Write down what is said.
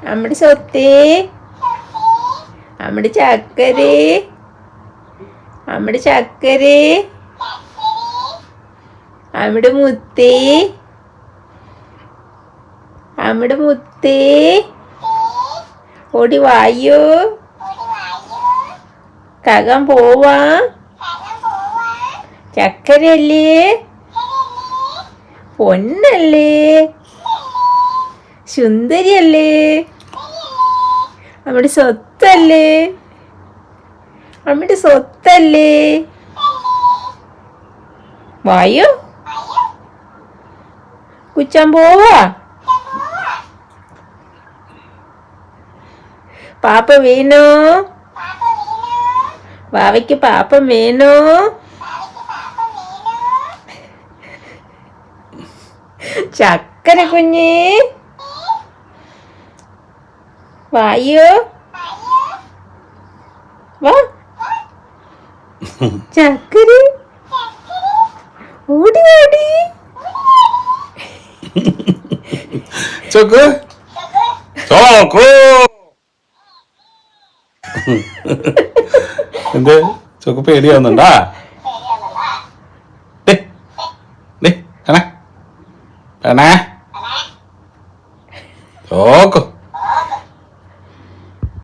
നമ്മുടെ സ്വത്തേ, നമ്മുടെ ചക്കരേ, നമ്മുടെ ചക്കരേ, നമ്മുടെ മുത്തേ, നമ്മുടെ മുത്തേ, ഓടി വായോ, കകാൻ പോവാ. ചക്കരയല്ലേ, പൊന്നല്ലേ, സുന്ദരിയല്ലേ, നമ്മുടെ സ്വത്തല്ലേ, നമ്മുടെ സ്വത്തല്ലേ. വായോ, കുച്ചാൻ പോവാ. പാപ്പ വേണോ? വാവയ്ക്ക് പാപ്പം വേണോ? ചക്കര കുഞ്ഞേ, വായോ, വാ. ചക്കര ഓടി ഓടി. ചോക്ക് ചോക്ക് എന്ത് ചോക്ക് പേടിയാവുന്നുണ്ടാ? ചോക്ക്